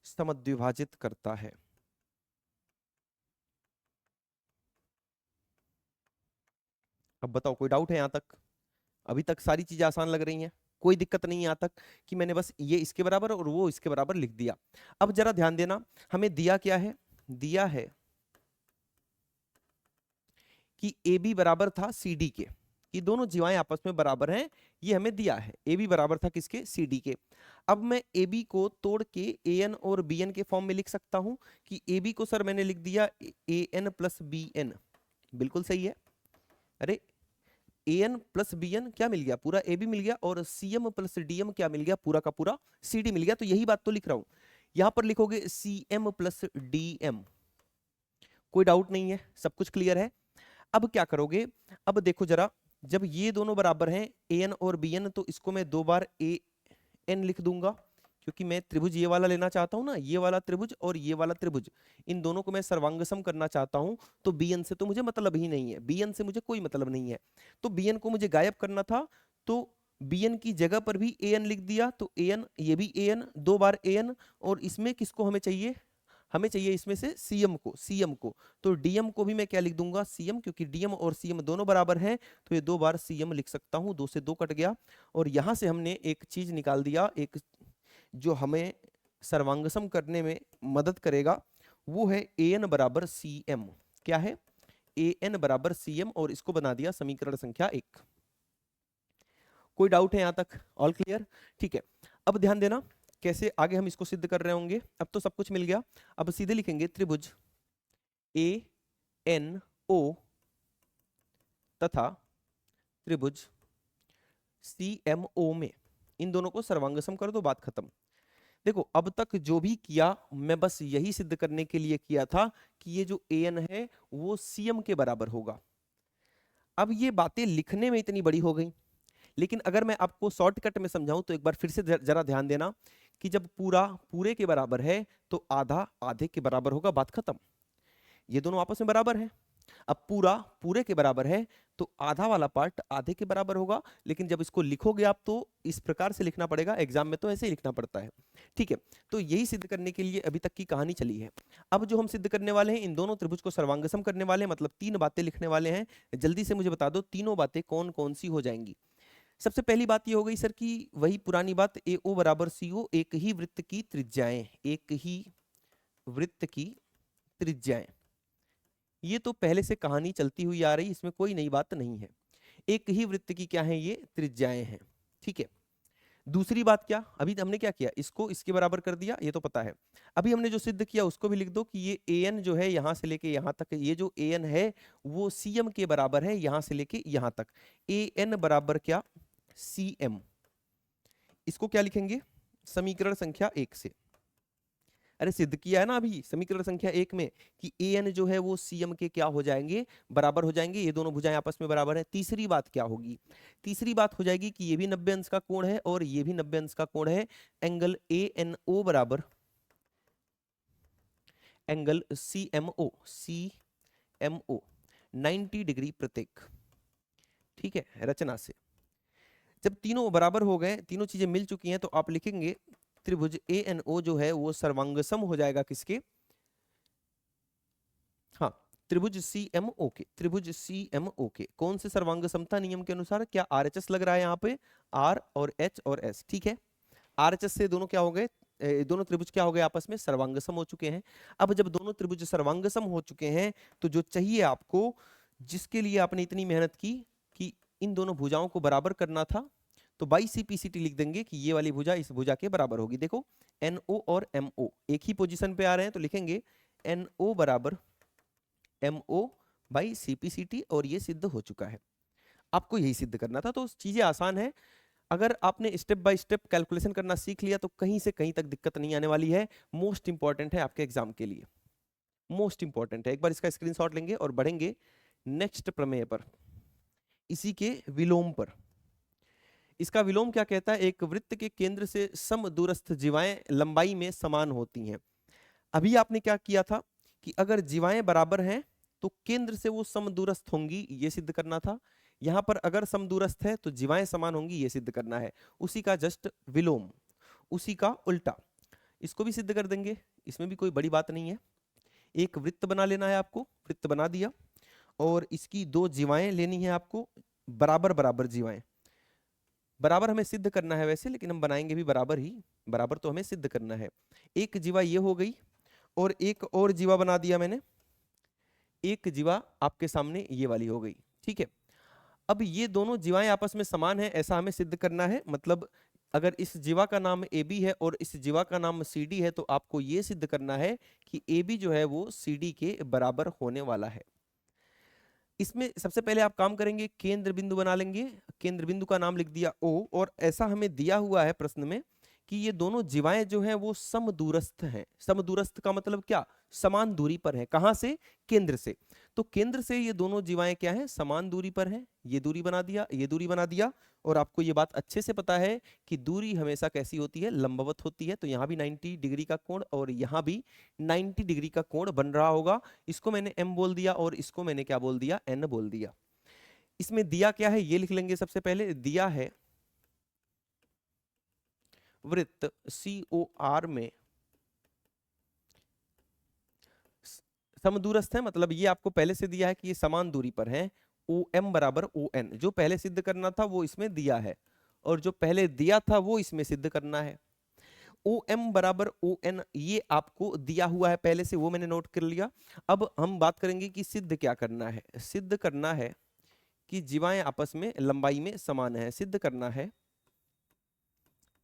समद्विभाजित करता है। अब बताओ कोई डाउट है यहां तक, अभी तक सारी चीजें आसान लग रही हैं, कोई दिक्कत नहीं है यहां तक कि मैंने बस ये इसके बराबर और वो इसके बराबर लिख दिया। अब जरा ध्यान देना, हमें दिया क्या है, दिया है कि AB बराबर था CD के, कि दोनों जीवाएं आपस में बराबर हैं, ये हमें दिया है। ए बी बराबर था किसके, सी डी के। अब मैं ए बी को तोड़ के ए एन और बी एन के फॉर्म में लिख सकता हूं कि ए बी को सर मैंने लिख दिया A N plus B N, बिल्कुल सही है। अरे A N plus B N क्या मिल गया, पूरा ए बी मिल गया, और C M plus D M क्या मिल गया, पूरा का पूरा सी डी मिल गया। तो यही बात तो लिख रहा हूं, यहां पर लिखोगे C M plus D M, कोई डाउट नहीं है, सब कुछ क्लियर है। अब क्या करोगे, अब देखो जरा, जब ये दोनों बराबर हैं ए एन और बी एन, तो इसको मैं 2 बार ए एन लिख दूंगा, क्योंकि मैं त्रिभुज ये वाला लेना चाहता हूं ना, ये वाला त्रिभुज और ये वाला त्रिभुज, इन दोनों को मैं सर्वांगसम करना चाहता हूं। तो बी एन से तो मुझे मतलब ही नहीं है, बी एन से मुझे कोई मतलब नहीं है, तो बी एन को मुझे गायब करना था, तो बी एन की जगह पर भी ए एन लिख दिया। तो ए एन, ये भी A N, 2 bar A N, और इसमें किसको हमें चाहिए, हमें चाहिए इसमें से सीएम को, सीएम को, तो डीएम को भी मैं क्या लिख दूंगा, सीएम, क्योंकि डीएम और सीएम दोनों बराबर हैं, तो ये 2 बार सीएम लिख सकता हूं, 2 से 2 कट गया। और यहां से हमने एक चीज निकाल दिया, एक जो हमें सर्वांगसम करने में मदद करेगा, वो है ए एन बराबर सी एम। क्या है, ए एन बराबर सी एम, और इसको बना दिया समीकरण संख्या 1। कोई डाउट है यहां तक, ऑल क्लियर, ठीक है। अब ध्यान देना कैसे आगे हम इसको सिद्ध कर रहे होंगे। अब तो सब कुछ मिल गया, अब सीधे लिखेंगे त्रिभुज ए एन ओ तथा त्रिभुज सी एम ओ में इन दोनों को सर्वांगसम कर दो, बात खत्म। देखो अब तक जो भी किया मैं बस यही सिद्ध करने के लिए किया था कि ये जो ए एन है वो सीएम के बराबर होगा। अब ये बातें लिखने में इतनी बड़ी हो गई, लेकिन अगर मैं आपको शॉर्टकट में समझाऊं तो एक बार फिर से जरा ध्यान देना कि जब पूरा पूरे के बराबर है तो आधा आधे के बराबर होगा, बात खत्म। ये दोनों आपस में बराबर हैं, अब पूरा पूरे के बराबर है तो आधा वाला पार्ट आधे के बराबर होगा। लेकिन जब इसको लिखोगे आप तो इस प्रकार से लिखना पड़ेगा, एग्जाम में तो ऐसे ही लिखना पड़ता है, ठीक है। तो यही सिद्ध करने के लिए अभी तक की कहानी चली है। अब जो हम सिद्ध करने वाले हैं, इन दोनों त्रिभुज को सर्वांगसम करने वाले हैं, मतलब 3 बातें लिखने वाले हैं। जल्दी से मुझे बता दो तीनों बातें कौन कौन सी हो जाएंगी। सबसे पहली बात ये हो गई सर कि वही पुरानी बात, ए ओ बराबर सी ओ, एक ही वृत्त की त्रिज्याएं, एक ही वृत्त की त्रिज्याएं। ये तो पहले से कहानी चलती हुई आ रही, इसमें कोई नई बात नहीं है। एक ही वृत्त की क्या है, ये त्रिज्याएं हैं, ठीक है। दूसरी बात क्या, अभी हमने क्या किया, इसको इसके बराबर कर दिया, ये तो पता है। अभी हमने जो सिद्ध किया उसको भी लिख दो कि ये ए एन जो है यहां से लेके यहां तक, ये जो ए एन है वो सी एम के बराबर है, यहां से लेके यहां तक। ए एन बराबर क्या, सी एम। इसको क्या लिखेंगे, समीकरण संख्या 1 से। अरे सिद्ध किया है ना अभी समीकरण संख्या 1 में कि ए एन जो है वो सी एम के क्या हो जाएंगे, बराबर हो जाएंगे, ये दोनों भुजाएं आपस में बराबर है। तीसरी बात क्या होगी, तीसरी बात हो जाएगी कि ये भी 90 अंश का कोण है और ये भी 90 अंश का कोण है। एंगल ए एन ओ बराबर angle C M O, C M O 90 degree प्रत्येक, ठीक है, रचना से। जब तीनों बराबर हो गए, तीनों चीजें मिल चुकी हैं, तो आप लिखेंगे त्रिभुज ए एन ओ जो है वो सर्वांगसम हो जाएगा किसके, हाँ, त्रिभुज सी एम ओ के, त्रिभुज सी एम ओ के। कौन से सर्वांग समता नियम के अनुसार, क्या आर एच एस लग रहा है यहाँ पे, आर और एच और एस, ठीक है। आर एच एस से दोनों क्या हो गए, दोनों त्रिभुज क्या हो गए, आपस में सर्वांगसम हो चुके हैं। अब जब दोनों त्रिभुज सर्वांगसम हो चुके हैं तो जो चाहिए आपको, जिसके लिए आपने इतनी मेहनत की कि इन दोनों भुजाओं को बराबर करना था, तो by C P C T लिख देंगे कि ये वाली भुजा इस भुजा के बराबर होगी। देखो एन ओ और एम ओ एक ही पोजीशन पे आ रहे हैं, तो लिखेंगे एन ओ बराबर M O by C P C T, और ये सिद्ध हो चुका है। आपको यही सिद्ध करना था, तो चीजें आसान है। अगर आपने स्टेप बाय स्टेप कैलकुलेशन करना सीख लिया तो कहीं से कहीं तक दिक्कत नहीं आने वाली है। मोस्ट इंपॉर्टेंट है आपके एग्जाम के लिए, मोस्ट इंपॉर्टेंट है। एक बार इसका स्क्रीनशॉट लेंगे और बढ़ेंगे नेक्स्ट प्रमेय पर, इसी के विलोम पर। इसका विलोम क्या कहता है, एक वृत्त के केंद्र से समदूरस्थ जीवाएं लंबाई में समान होती हैं। अभी आपने क्या किया था कि अगर जीवाएं बराबर हैं तो केंद्र से वो समदूरस्थ होंगी, ये सिद्ध करना था। यहां पर अगर समदूरस्थ है तो जीवाएं समान होंगी, ये सिद्ध करना है। उसी का जस्ट विलोम, उसी का उल्टा, इसको भी सिद्ध कर देंगे, इसमें भी कोई बड़ी बात नहीं है। एक वृत्त बना लेना है आपको, वृत्त बना दिया, और इसकी 2 जीवाएं लेनी है आपको, बराबर बराबर जीवाएं। बराबर हमें सिद्ध करना है वैसे, लेकिन हम बनाएंगे भी बराबर ही, बराबर तो हमें सिद्ध करना है। एक जीवा ये हो गई, और एक और जीवा बना दिया मैंने, एक जीवा आपके सामने ये वाली हो गई, ठीक है। अब ये दोनों जीवाएं आपस में समान है ऐसा हमें सिद्ध करना है। मतलब अगर इस जीवा का नाम ए बी है और इस जीवा का नाम सी डी है तो आपको ये सिद्ध करना है कि ए बी जो है वो सी डी के बराबर होने वाला है। इसमें सबसे पहले आप काम करेंगे, केंद्र बिंदु बना लेंगे। केंद्र बिंदु का नाम लिख दिया O, और ऐसा हमें दिया हुआ है प्रश्न में कि ये दोनों जीवाएं जो हैं वो समदूरस्थ हैं। समदूरस्थ का मतलब क्या? समान दूरी पर है। कहां से? केंद्र से। तो केंद्र से ये दोनों जीवाएं क्या हैं? समान दूरी पर हैं। ये दूरी बना दिया, ये दूरी बना दिया। और आपको ये बात अच्छे से पता है कि दूरी हमेशा कैसी होती है? लंबवत होती है। तो यहाँ भी 90 डिग्री का कोण और यहाँ भी 90 डिग्री का कोण बन रहा होगा। इसको मैंने m बोल दिया और इसको मैंने क्या बोल दिया? n बोल दिया। इसमें दिया क्या है ये लिख लेंगे। सबसे पहले दिया है वृत्त COR में समदूरस्थ है। मतलब ये आपको पहले से दिया है कि ये समान दूरी पर है। OM बराबर ON, जो पहले सिद्ध करना था वो इसमें दिया है, और जो पहले दिया था वो इसमें सिद्ध करना है। OM बराबर ON ये आपको दिया हुआ है पहले से, वो मैंने नोट कर लिया। अब हम बात करेंगे कि सिद्ध क्या करना है। सिद्ध करना है कि जीवाएं आपस में लंबाई में समान है। सिद्ध करना है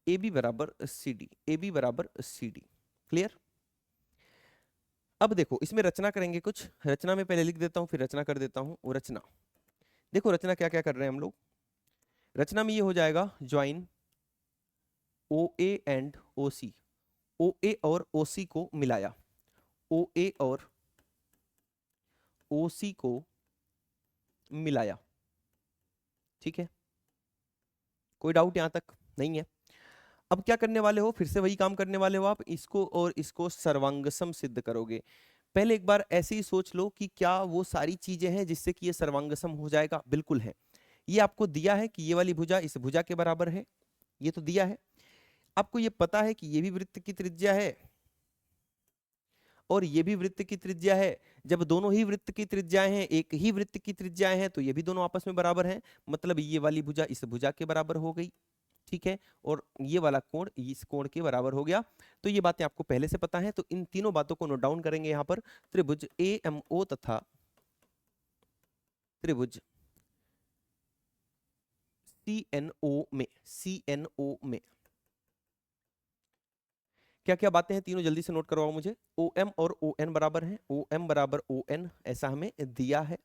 AB बराबर CD, AB बराबर CD। क्लियर? अब देखो इसमें रचना करेंगे कुछ। रचना में पहले लिख देता हूं फिर रचना कर देता हूं। वो रचना देखो, रचना क्या क्या कर रहे हैं हम लोग। रचना में ये हो जाएगा join OA and OC। OA और OC को मिलाया, OA और OC को मिलाया। ठीक है, कोई डाउट यहां तक नहीं है? अब क्या करने वाले हो? फिर से वही काम करने वाले हो आप। इसको और इसको सर्वांगसम सिद्ध करोगे। पहले एक बार ऐसे ही सोच लो कि क्या वो सारी चीजें हैं जिससे कि ये सर्वांगसम हो जाएगा? बिल्कुल है। ये आपको दिया है कि ये वाली भुजा इस भुजा के बराबर है, ये तो दिया है। आपको ये पता है कि ये भी वृत्त की त्रिज्या है और ये भी वृत्त की त्रिज्या है। जब दोनों ही वृत्त की त्रिज्याएं हैं, एक ही वृत्त की त्रिज्याएं हैं, तो ये भी दोनों आपस में बराबर हैं। मतलब ये वाली भुजा इस भुजा के बराबर हो गई। ठीक है, और ये वाला कोण इस कोण के बराबर हो गया। तो ये बातें आपको पहले से पता है। तो इन तीनों बातों को नोट डाउन करेंगे यहां पर। त्रिभुज AMO तथा त्रिभुज CNO में क्या क्या बातें हैं, तीनों जल्दी से नोट करवाओ मुझे। OM और ON बराबर है। OM बराबर ON ऐसा हमें दिया है।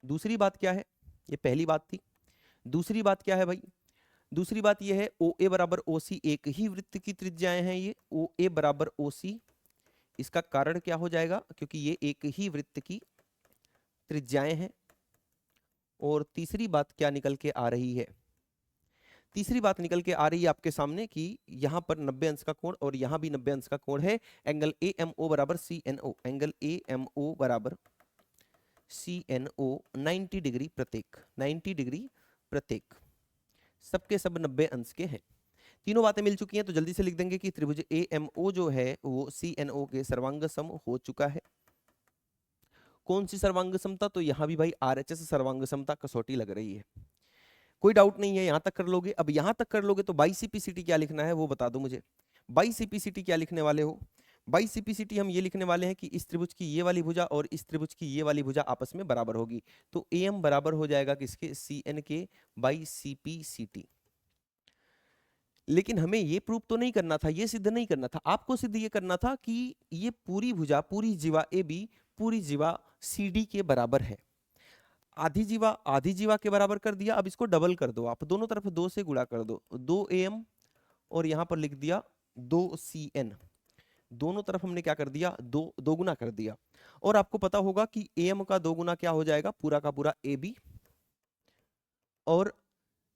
दूसरी बात क्या है? ये पहली बात थी। दूसरी बात क्या है भाई? दूसरी बात ये है OA बराबर OC, एक ही वृत्त की त्रिज्याएं हैं ये। OA बराबर OC, इसका कारण क्या हो जाएगा? क्योंकि ये एक ही वृत्त की त्रिज्याएं हैं। और तीसरी बात क्या निकल के आ रही है? तीसरी बात निकल के आ रही है आपके सामने कि यहां पर 90 अंश का कोण और यहां भी 90 अंश का कोण है। एंगल AMO बराबर CNO, एंगल AMO बराबर CNO 90 डिग्री प्रत्येक, 90 डिग्री प्रत्येक, सबके सब 90 अंश के हैं। तीनों बातें मिल चुकी हैं, तो जल्दी से लिख देंगे कि त्रिभुज AMO जो है वो CNO के सर्वांग सम हो चुका है। कौन सी सर्वांग समता? तो यहां भी भाई RHS सर्वांग समता कसौटी लग रही है। कोई डाउट नहीं है, यहां तक कर लोगे। अब यहां तक कर लोगे तो बाई CPCT क्या लिखना है वो बता दो मुझे। बाई CPCT क्या लिखने वाले हो? बाई CPCT हम ये लिखने वाले हैं कि इस त्रिभुज की ये वाली भुजा और इस त्रिभुज की ये वाली भुजा आपस में बराबर होगी। तो AM बराबर हो जाएगा किसके? CN के बाई CPCT। लेकिन हमें ये प्रूव तो नहीं करना था, ये सिद्ध नहीं करना था। आपको सिद्ध ये करना था कि ये पूरी भुजा, पूरी जीवा AB पूरी जीवा CD के बराबर है। आधी जीवा के बराबर कर दिया। अब इसको डबल कर दो आप, दोनों तरफ 2 से गुणा कर दो। 2AM और यहां पर लिख दिया 2CN। दोनों तरफ हमने क्या कर दिया? दो गुना कर दिया। और आपको पता होगा कि AM का 2 गुना क्या हो जाएगा? पूरा का पूरा AB। और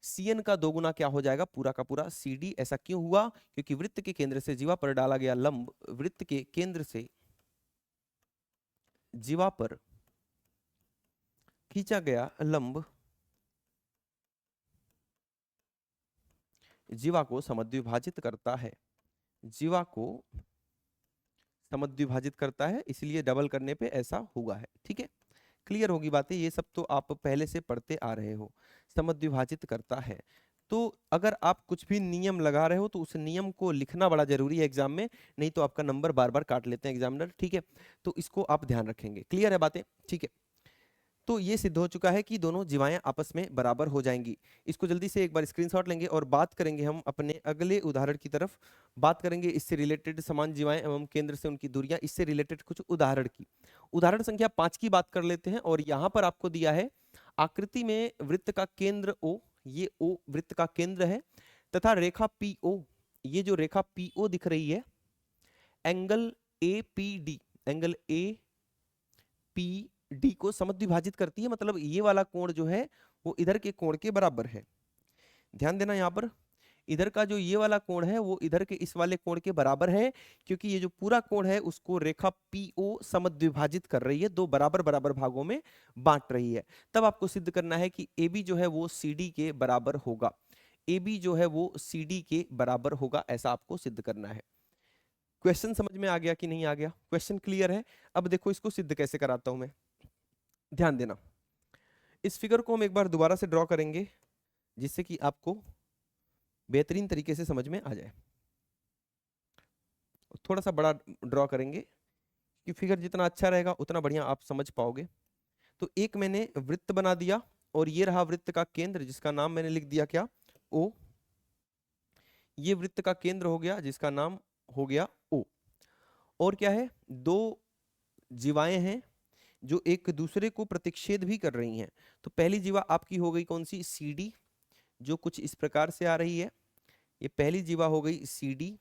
CN का 2 गुना क्या हो जाएगा? पूरा का पूरा CD। ऐसा क्यों हुआ? क्योंकि वृत्त के केंद्र से जीवा पर डाला गया लंब, वृत्त के केंद्र से जीवा पर खींचा गया लंब जीवा को समद्विभाजित करता है। जीवा को समद्विभाजित करता है, इसलिए डबल करने पे ऐसा हुआ है। ठीक है, क्लियर होगी बातें। ये सब तो आप पहले से पढ़ते आ रहे हो। समद्विभाजित करता है, तो अगर आप कुछ भी नियम लगा रहे हो तो उस नियम को लिखना बड़ा जरूरी है एग्जाम में, नहीं तो आपका नंबर बार बार काट लेते हैं एग्जामिनर। ठीक है, तो इसको आप ध्यान रखेंगे। क्लियर है बातें? ठीक है, तो ये सिद्ध हो चुका है कि दोनों जीवाएं आपस में बराबर हो जाएंगी। इसको जल्दी से एक बार स्क्रीनशॉट लेंगे और बात करेंगे हम अपने अगले उदाहरण की तरफ। बात करेंगे इससे रिलेटेड समान जीवाएं एवं केंद्र से उनकी दूरियां, इससे रिलेटेड कुछ उदाहरण की। उदाहरण संख्या 5 की बात कर लेते हैं और यहाँ पर आपको दिया है आकृति में वृत्त का केंद्र O, ये O वृत्त का केंद्र है, तथा रेखा PO, ये जो रेखा PO दिख रही है, एंगल APD, एंगल APD को समद्विभाजित करती है। मतलब ये वाला कोण जो है वो इधर के कोण के बराबर है। ध्यान देना, यहाँ पर इधर का जो ये वाला कोण है वो इधर के इस वाले कोण के बराबर है, क्योंकि ये जो पूरा कोण है उसको रेखा PO समद्विभाजित कर रही है, दो बराबर बराबर भागों में बांट रही है। तब आपको सिद्ध करना है कि AB जो है वो CD के बराबर होगा, AB जो है वो CD के बराबर होगा, ऐसा आपको सिद्ध करना है। क्वेश्चन समझ में आ गया कि नहीं आ गया? क्वेश्चन क्लियर है? अब देखो इसको सिद्ध कैसे कराता हूं मैं, ध्यान देना। इस फिगर को हम एक बार दोबारा से ड्रॉ करेंगे जिससे कि आपको बेहतरीन तरीके से समझ में आ जाए। थोड़ा सा बड़ा ड्रॉ करेंगे कि फिगर जितना अच्छा रहेगा उतना बढ़िया आप समझ पाओगे। तो एक मैंने वृत्त बना दिया और ये रहा वृत्त का केंद्र जिसका नाम मैंने लिख दिया क्या? O। ये वृत्त का केंद्र हो गया जिसका नाम हो गया O। और क्या है? दो जीवाएं हैं जो एक दूसरे को प्रतिच्छेद भी कर रही हैं। तो पहली जीवा आपकी हो गई कौन सी? CD, जो कुछ इस प्रकार से आ रही है। ये पहली जीवा हो गई CD।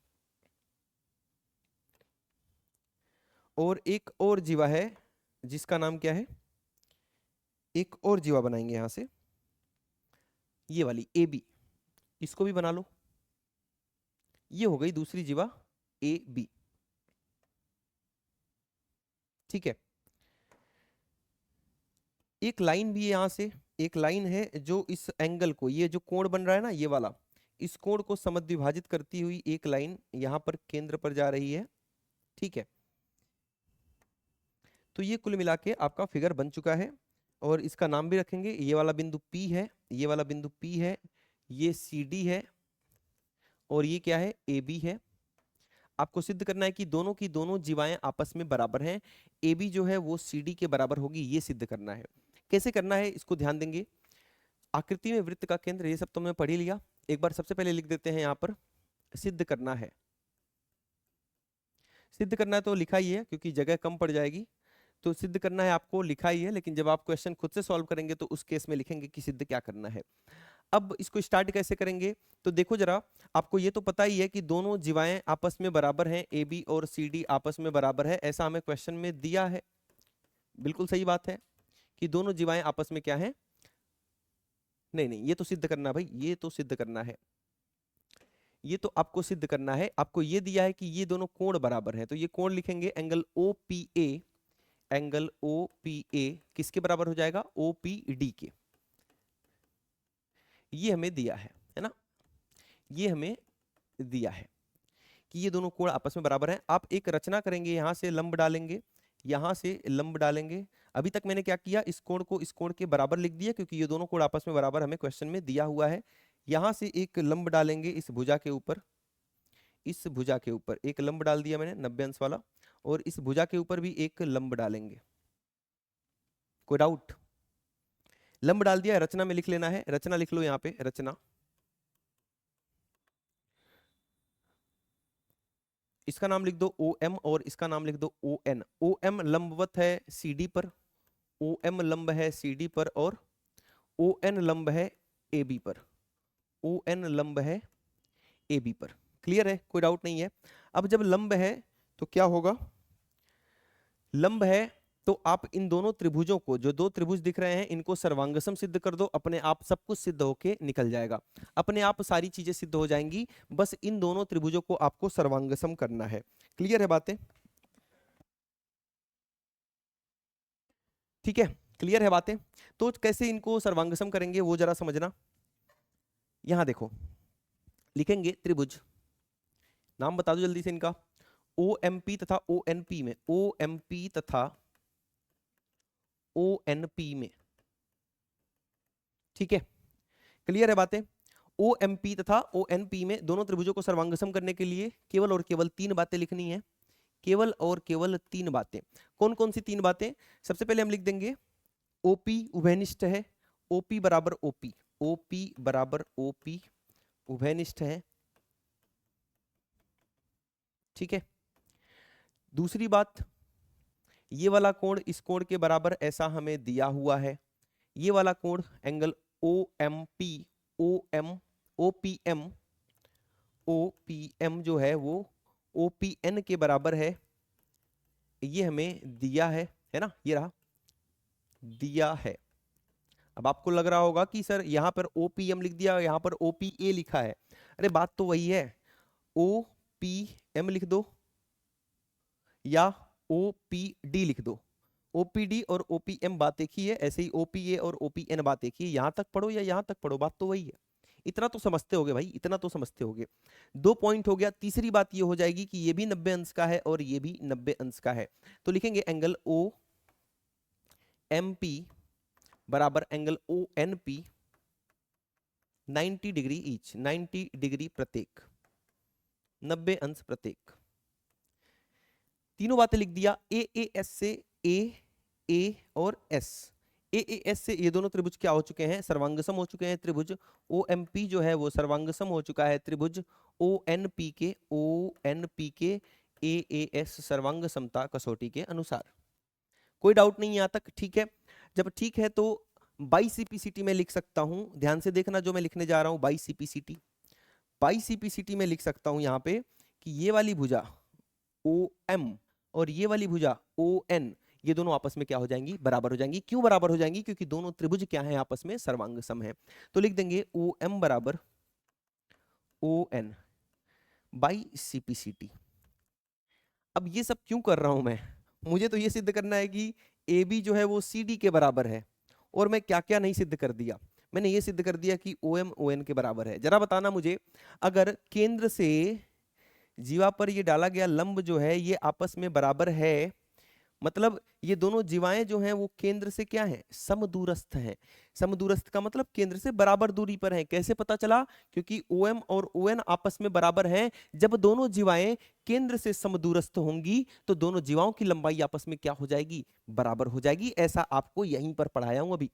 और एक और जीवा है जिसका नाम क्या है? एक और जीवा बनाएंगे यहां से, ये वाली AB, इसको भी बना लो। ये हो गई दूसरी जीवा AB। ठीक है। एक लाइन भी है यहां से, एक लाइन है जो इस एंगल को, ये जो कोण बन रहा है ना ये वाला, इस कोण को समद्विभाजित करती हुई एक लाइन यहां पर केंद्र पर जा रही है। ठीक है। तो ये कुल मिला के आपका फिगर बन चुका है और इसका नाम भी रखेंगे। ये वाला बिंदु P है, ये वाला बिंदु P है, ये CD है और ये क्या है? AB है। आपको सिद्ध करना है कि दोनों की दोनों जीवाएं आपस में बराबर हैं। AB जो है वो CD के बराबर होगी, ये सिद्ध करना है। कैसे करना है इसको ध्यान देंगे। आकृति में वृत्त का केंद्र, ये सब तो हमने पढ़ ही लिया। एक बार सबसे पहले लिख देते हैं यहाँ पर सिद्ध करना है। सिद्ध करना है तो लिखा ही है क्योंकि जगह कम पड़ जाएगी, तो सिद्ध करना है आपको लिखा ही है, लेकिन जब आप क्वेश्चन खुद से सॉल्व करेंगे तो उस केस में लिखेंगे कि सिद्ध क्या करना है। अब इसको स्टार्ट कैसे करेंगे? तो देखो जरा, आपको ये तो पता ही है कि दोनों जीवाएं आपस में बराबर हैं, AB और CD आपस में बराबर है, ऐसा हमें क्वेश्चन में दिया है। बिल्कुल सही बात है कि दोनों जीवाएं आपस में क्या है? नहीं नहीं, ये तो सिद्ध करना भाई, ये तो सिद्ध करना है, ये तो आपको सिद्ध करना है। आपको ये दिया है कि ये दोनों कोण बराबर हैं, तो ये कोण लिखेंगे एंगल OPA। एंगल OPA किसके बराबर हो जाएगा? OPD के। ये हमें दिया है ना? ये हमें दिया है कि ये दोनों कोण आपस में बराबर हैं। आप एक रचना करेंगे, यहां से लंब डालेंगे, यहां से लंब डालेंगे। अभी तक मैंने क्या किया? इस कोण को इस कोण के बराबर लिख दिया क्योंकि ये दोनों कोण आपस में बराबर हमें क्वेश्चन में दिया हुआ है। यहां से एक लंब डालेंगे इस भुजा के ऊपर, इस भुजा के ऊपर एक लंब डाल दिया मैंने 90 अंश वाला, और इस भुजा के ऊपर भी एक लंब डालेंगे। कोई डाउट? लंब डाल दिया, रचना में लिख लेना है। रचना लिख लो यहाँ पे, रचना। इसका नाम लिख दो OM और इसका नाम लिख दो ON। OM लंबवत है CD पर, OM लंब है CD पर, और ON लंब है AB पर, ON लंब है AB पर। क्लियर है? कोई डाउट नहीं है? अब जब लंब है तो क्या होगा? लंब है तो आप इन दोनों त्रिभुजों को, जो दो त्रिभुज दिख रहे हैं, इनको सर्वांगसम सिद्ध कर दो, अपने आप सब कुछ सिद्ध होके निकल जाएगा। अपने आप सारी चीजें सिद्ध हो जाएंगी, बस इन दोनों त्रिभुजों को आपको सर्वांगसम करना है। क्लियर है बातें? ठीक है, क्लियर है बातें? तो कैसे इनको सर्वांगसम करेंगे वो जरा समझना। यहां देखो, लिखेंगे त्रिभुज, नाम बता दो जल्दी से इनका। OMP तथा ONP में, OMP तथा ONP में। ठीक है, क्लियर है बातें? OMP तथा ONP में दोनों त्रिभुजों को सर्वांगसम करने के लिए केवल और केवल 3 बातें लिखनी है। केवल और केवल 3 बातें। कौन कौन सी 3 बातें? सबसे पहले हम लिख देंगे ओपी उभयनिष्ठ है, ओपी बराबर ओपी, ओपी बराबर ओपी उभयनिष्ठ है, ठीक है। दूसरी बात, ये वाला कोण इस कोण के बराबर ऐसा हमें दिया हुआ है, ये वाला कोण angle O M P, O M, O P M, O P M जो है वो ओ पी एन के बराबर है, ये हमें दिया है ना, ये रहा दिया है। अब आपको लग रहा होगा कि सर यहां पर ओपीएम लिख दिया, यहां पर ओपीए लिखा है। अरे बात तो वही है, ओपीएम लिख दो या ओपीडी लिख दो। ओपीडी और ओपीएम बात एक ही है, ऐसे ही ओपीए और ओपीएन बात एक ही है। यहां तक पढ़ो या यहां तक पढ़ो, बात तो वही है। इतना तो समझते होगे भाई, इतना तो समझते होगे। 2 पॉइंट हो गया। तीसरी बात ये हो जाएगी कि ये भी 90 अंश का है और ये भी 90 अंश का है, तो लिखेंगे एंगल ओ एम पी बराबर angle O N P 90 degree each, 90 degree प्रत्येक, 90 अंश प्रत्येक। तीनों बातें लिख दिया। ए एस से ए और एस, ए एस से ये दोनों त्रिभुज क्या हो चुके हैं, सर्वांगसम हो चुके हैं। त्रिभुज ओ एम पी जो है वो सर्वांगसम हो चुका है त्रिभुज ओ एन पी के ए एस सर्वांग समता कसौटी के अनुसार। कोई डाउट नहीं यहाँ तक, ठीक है। जब ठीक है तो बाई सीपीसीटी में लिख सकता हूं, ध्यान से देखना जो मैं लिखने जा रहा हूं। बाई सीपीसीटी, बाई सीपीसीटी में लिख सकता हूं यहाँ पे कि ये वाली भुजा ओ एम और ये वाली भुजा ओ एन, ये दोनों आपस में क्या हो जाएंगी, बराबर हो जाएंगी। क्यों बराबर हो जाएंगी, क्योंकि दोनों त्रिभुज क्या है आपस में सर्वांग सम है। तो लिख देंगे ओ एम बराबर ओ एन बाई सीपीसीटी। अब ये सब क्यों कर रहा हूं मैं, मुझे तो ये सिद्ध करना है कि ए बी जो है वो सी डी के बराबर है। और मैं क्या क्या नहीं सिद्ध कर दिया, मैंने ये सिद्ध कर दिया कि ओ एम ओ एन के बराबर है। जरा बताना मुझे, अगर केंद्र से जीवा पर ये डाला गया लंब जो है ये आपस में बराबर है, मतलब ये दोनों जीवाएं जो हैं वो केंद्र से क्या है, समदूरस्थ हैं। समदूरस्थ का मतलब केंद्र से बराबर दूरी पर है। कैसे पता चला, क्योंकि OM और ON आपस में बराबर हैं। जब दोनों जीवाएं केंद्र से समदूरस्थ होंगी तो दोनों जीवाओं की लंबाई आपस में क्या हो जाएगी, बराबर हो जाएगी। ऐसा आपको यहीं पर पढ़ाया हूं अभी।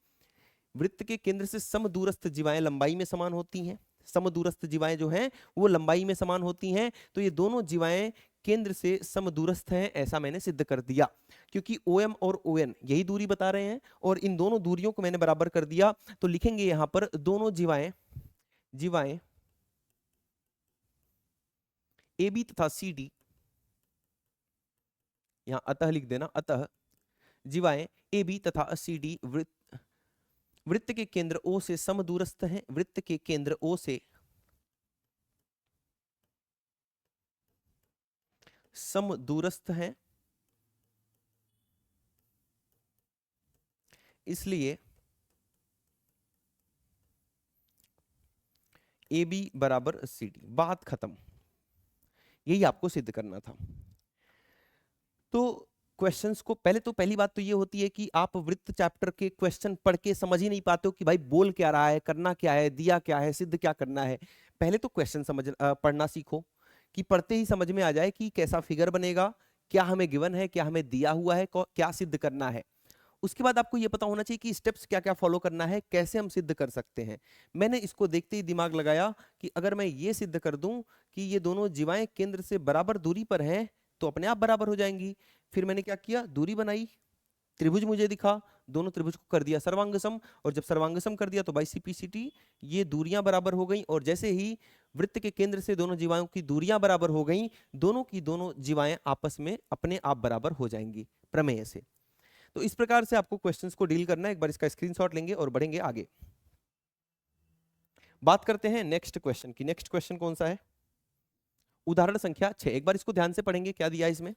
वृत्त के केंद्र से समदूरस्थ जीवाएं लंबाई में समान होती हैं, समदूरस्थ जीवाएं जो हैं वो लंबाई में समान होती हैं। तो ये दोनों जीवाएं केंद्र से समदूरस्थ हैं, ऐसा मैंने सिद्ध कर दिया। क्योंकि OM और ON यही दूरी बता रहे हैं और इन दोनों दूरियों को मैंने बराबर कर दिया। तो लिखेंगे यहां पर दोनों जीवाएं जीवाएं AB तथा CD, यहां अतः लिख देना, अतः जीवाएं AB तथा CD वृत्त के केंद्र O से समदूरस्थ हैं। वृत्त के केंद्र O से समदूरस्थ हैं, इसलिए ए बी बराबर सी डी। बात खत्म, यही आपको सिद्ध करना था। तो क्वेश्चंस को पहले तो पहली बात तो ये होती है कि आप वृत्त चैप्टर के क्वेश्चन पढ़ के समझ ही नहीं पाते हो कि भाई बोल क्या रहा है, करना क्या है, दिया क्या है, सिद्ध क्या करना है। पहले तो क्वेश्चन पढ़ना सीखो कि पढ़ते ही समझ में आ जाए कि कैसा फिगर बनेगा, क्या हमें गिवन है, क्या हमें दिया हुआ है, क्या सिद्ध करना है। उसके बाद आपको यह पता होना चाहिए कि स्टेप्स क्या क्या फॉलो करना है, कैसे हम सिद्ध कर सकते हैं। मैंने इसको देखते ही दिमाग लगाया कि अगर मैं ये सिद्ध कर दूं कि ये दोनों जीवाएं केंद्र से बराबर दूरी पर हैं तो अपने आप बराबर हो जाएंगी। फिर मैंने क्या किया, दूरी बनाई, त्रिभुज मुझे दिखा, दोनों त्रिभुज को कर दिया सर्वांगसम, और जब सर्वांगसम कर दिया तो बाई सीपीसीटी ये दूरियां बराबर हो गई। और जैसे ही वृत्त के केंद्र से दोनों जीवाओं की दूरियां बराबर हो गई, दोनों की दोनों जीवाएं आपस में अपने आप बराबर हो जाएंगी प्रमेय से। तो इस प्रकार से आपको क्वेश्चंस को डील करना है। एक बार इसका स्क्रीनशॉट लेंगे और बढ़ेंगे आगे। बात करते हैं नेक्स्ट क्वेश्चन की। नेक्स्ट क्वेश्चन कौन सा है, उदाहरण संख्या 6। एक बार इसको ध्यान से पढ़ेंगे, क्या दिया है इसमें।